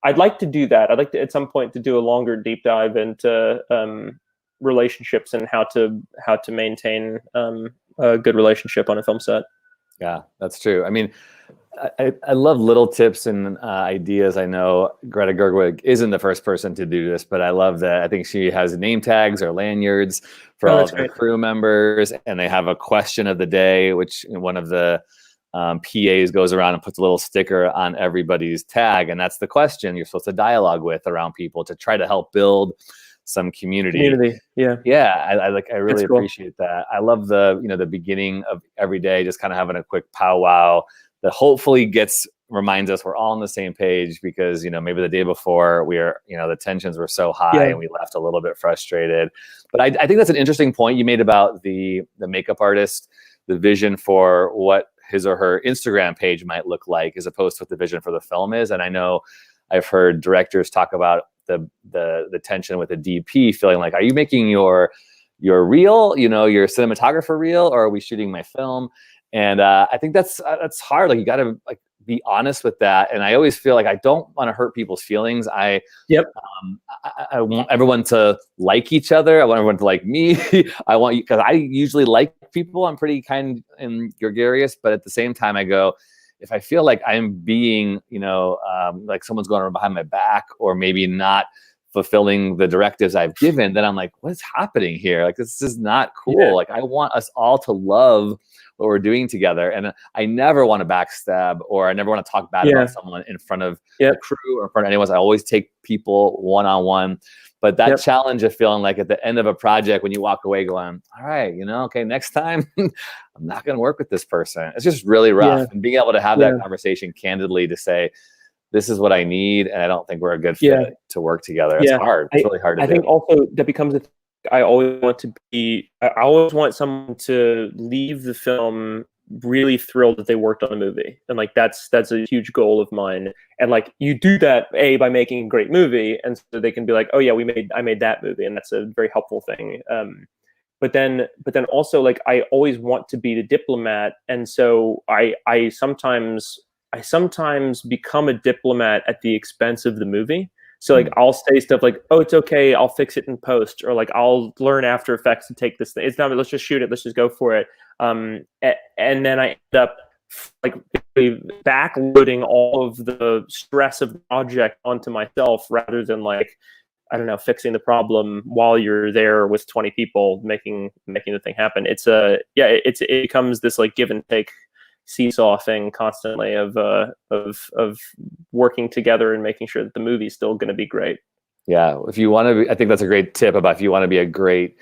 I'd like to do that. I'd like to at some point to do a longer deep dive into relationships and how to maintain a good relationship on a film set. Yeah, that's true. I mean, I love little tips and ideas. I know Greta Gerwig isn't the first person to do this, but I love that. I think she has name tags or lanyards for all of their crew members, and they have a question of the day, which one of the PAs goes around and puts a little sticker on everybody's tag, and that's the question you're supposed to dialogue with around people to try to help build some community. Yeah. I really appreciate that. I love the beginning of every day, just kind of having a quick powwow that hopefully reminds us we're all on the same page, because maybe the day before the tensions were so high and we left a little bit frustrated. But I think that's an interesting point you made about the makeup artist, the vision for what his or her Instagram page might look like, as opposed to what the vision for the film is. And I know I've heard directors talk about the tension with the DP, feeling like, are you making your reel, your cinematographer reel, or are we shooting my film? And I think that's hard. Like, you got to be honest with that. And I always feel like I don't want to hurt people's feelings. I want everyone to like each other. I want everyone to like me. I want you, because I usually like people. I'm pretty kind and gregarious, but at the same time, I go, if I feel like I'm being, like someone's going around behind my back, or maybe not fulfilling the directives I've given, then I'm like, what's happening here? Like, this is not cool. Yeah. Like, I want us all to love what we're doing together. And I never want to backstab, or I never want to talk bad about someone in front of the crew or in front of anyone. I always take people one-on-one. But that challenge of feeling like at the end of a project, when you walk away going, all right, okay, next time I'm not going to work with this person. It's just really rough. Yeah. And being able to have that conversation candidly to say, this is what I need, and I don't think we're a good fit to work together. It's hard. It's really hard to do. I think also that becomes I always want someone to leave the film really thrilled that they worked on a movie, and like that's a huge goal of mine. And like, you do that by making a great movie, and so they can be like, oh yeah, I made that movie, and that's a very helpful thing. But then also, like, I always want to be the diplomat, and so I sometimes become a diplomat at the expense of the movie. So like, I'll say stuff like, oh, it's okay, I'll fix it in post, or like, I'll learn After Effects to take this thing. It's not, let's just shoot it, let's just go for it. And then I end up like backloading all of the stress of the project onto myself, rather than like, I don't know, fixing the problem while you're there with 20 people making the thing happen. It becomes this like give and take seesaw thing constantly of working together and making sure that the movie's still going to be great. Yeah, if you want to be, I think that's a great tip about, if you want to be a great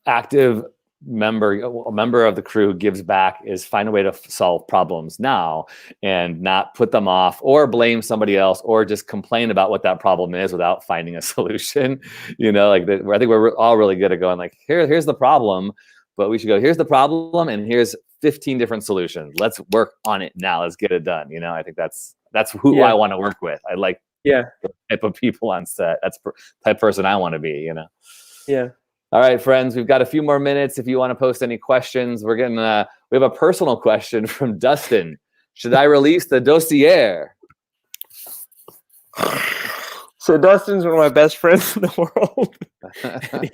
active member of the crew who gives back, is find a way to solve problems now and not put them off or blame somebody else or just complain about what that problem is without finding a solution. I think we're all really good at going like, here's the problem, but we should go, here's the problem and here's 15 different solutions. Let's work on it now. Let's get it done. I think that's who I want to work with. I like the type of people on set. That's the type of person I want to be, Yeah. All right, friends, we've got a few more minutes. If you want to post any questions, we have a personal question from Dustin. Should I release the dossier? So Dustin's one of my best friends in the world. And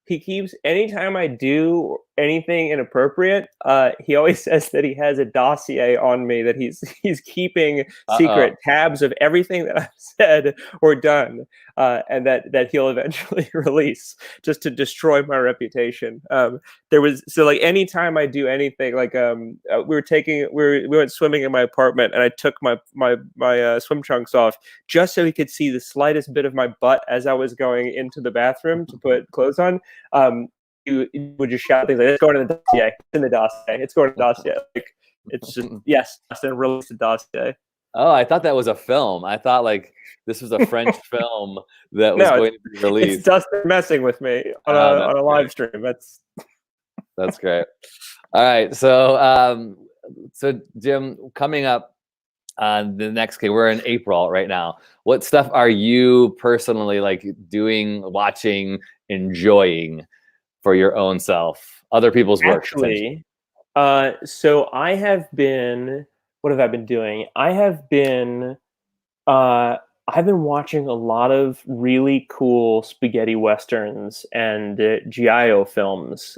he keeps anytime I do anything inappropriate, he always says that he has a dossier on me that he's keeping secret tabs of everything that I've said or done, and that he'll eventually release just to destroy my reputation. There was like anytime I do anything, like we went swimming in my apartment, and I took my swim trunks off just so he could see the slightest bit of my butt as I was going into the bathroom to put clothes on. You would just shout things like, "It's going in the dossier. It's in the dossier. It's going in the dossier." Like, it's just yes, then release the dossier. Oh, I thought that was a film. I thought like this was a French film that was going to be released. It's Dustin messing with me on a live stream. That's great. All right, so Jim, coming up on the next we're in April right now. What stuff are you personally like doing, watching, enjoying for your own self? Other people's work. Actually, so I have been. What have I been doing? I've been watching a lot of really cool spaghetti westerns and Giallo films.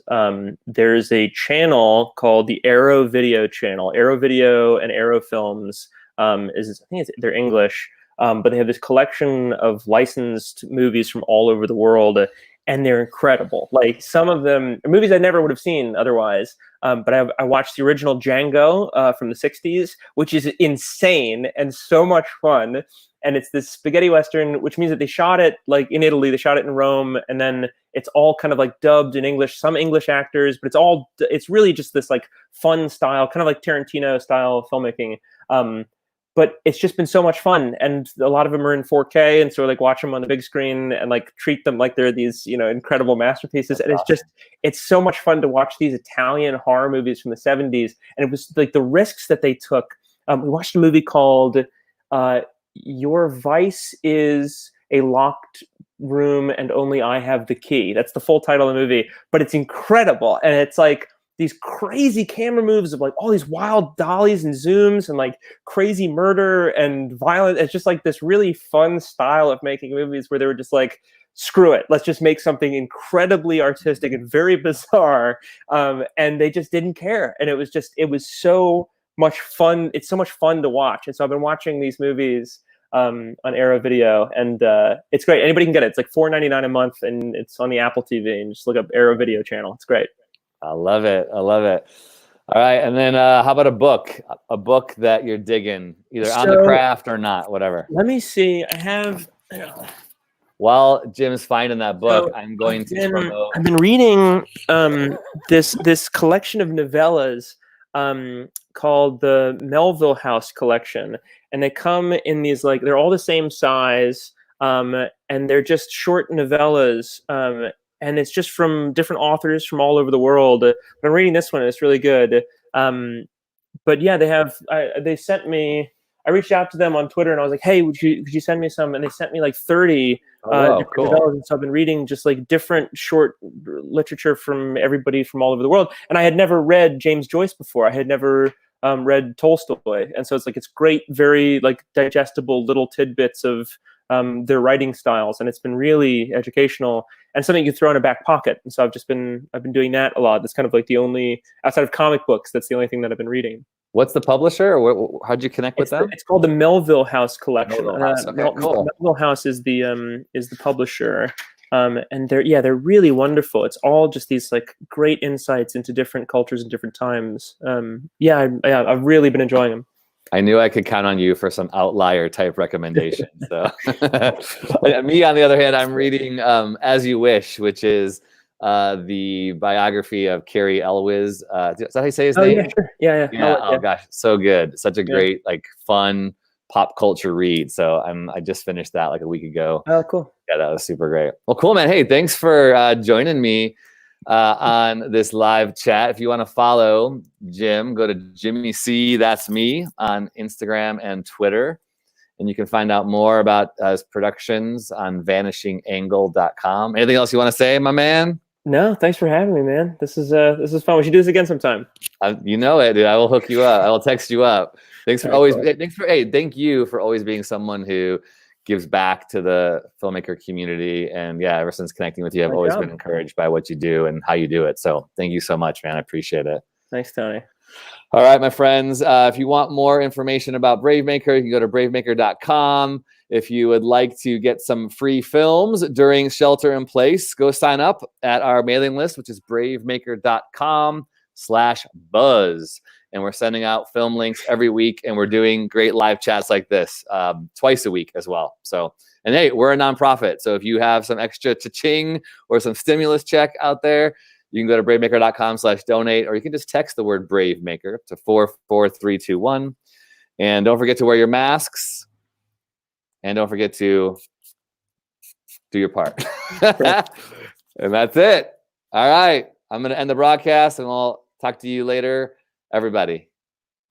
There's a channel called the Arrow Video channel. Arrow Video and Arrow Films they're English, but they have this collection of licensed movies from all over the world, and they're incredible. Like some of them are movies I never would have seen otherwise. But I watched the original Django from the 60s, which is insane and so much fun. And it's this spaghetti western, which means that they shot it like in Italy, they shot it in Rome, and then it's all kind of like dubbed in English, some English actors, but it's really just this like fun style, kind of like Tarantino style filmmaking. But it's just been so much fun, and a lot of them are in 4K, and so like watch them on the big screen and like treat them like they're these incredible masterpieces. That's and awesome. It's so much fun to watch these Italian horror movies from the 70s, and it was like the risks that they took. We watched a movie called "Your Vice Is a Locked Room and Only I Have the Key." That's the full title of the movie, but it's incredible, and it's like these crazy camera moves of like all these wild dollies and zooms and like crazy murder and violence. It's just like this really fun style of making movies where they were just like, screw it, let's just make something incredibly artistic and very bizarre. And they just didn't care. And it was so much fun. It's so much fun to watch. And so I've been watching these movies on Arrow Video, and it's great. Anybody can get it. It's like $4.99 a month, and it's on the Apple TV, and just look up Arrow Video channel. It's great. I love it. All right. And then how about a book that you're digging, either on the craft or not, whatever. Let me see. I have. While Jim's finding that book, I'm going to promote. I've been reading this collection of novellas called the Melville House Collection. And they come in these, like, they're all the same size, and they're just short novellas. And it's just from different authors from all over the world. But I'm reading this one, and it's really good. But yeah, they sent me, I reached out to them on Twitter, and I was like, hey, could you send me some? And they sent me like 30 different novellas. And so I've been reading just like different short literature from everybody from all over the world. And I had never read James Joyce before. I had never read Tolstoy. And so it's great, very like digestible little tidbits of their writing styles, and it's been really educational and something you throw in a back pocket. And so I've been doing that a lot. That's kind of like the only, outside of comic books, that's the only thing that I've been reading. What's the publisher, or how'd you connect with them? It's called the Melville House Collection. Melville House. Okay, cool. Melville House is the publisher, and they're really wonderful. It's all just these like great insights into different cultures and different times. I've really been enjoying them. I knew I could count on you for some outlier type recommendation. So, me on the other hand, I'm reading As You Wish, which is the biography of Cary Elwes. Is that how you say his name? Yeah, sure. Yeah. Oh gosh, so good. Such a great, like, fun pop culture read. So I just finished that like a week ago. Oh, cool. Yeah, that was super great. Well, cool, man. Hey, thanks for joining me on this live chat. If you want to follow Jim, go to Jimmy C, that's me, on Instagram and Twitter. And you can find out more about his productions on vanishingangle.com. Anything else you want to say, my man? No, thanks for having me, man. This is fun. We should do this again sometime. You know it, dude. I will hook you up. I will text you up. Thank you for always being someone who gives back to the filmmaker community. And yeah, ever since connecting with you, I've always been encouraged by what you do and how you do it. So thank you so much, man. I appreciate it. Thanks, Tony. All right, my friends, if you want more information about Bravemaker, you can go to bravemaker.com. If you would like to get some free films during shelter in place, go sign up at our mailing list, which is bravemaker.com/buzz. And we're sending out film links every week, and we're doing great live chats like this twice a week as well. So, and hey, we're a nonprofit. So if you have some extra cha-ching or some stimulus check out there, you can go to bravemaker.com/donate, or you can just text the word Bravemaker to 44321. And don't forget to wear your masks. And don't forget to do your part. And that's it. All right. I'm going to end the broadcast, and I'll talk to you later, everybody.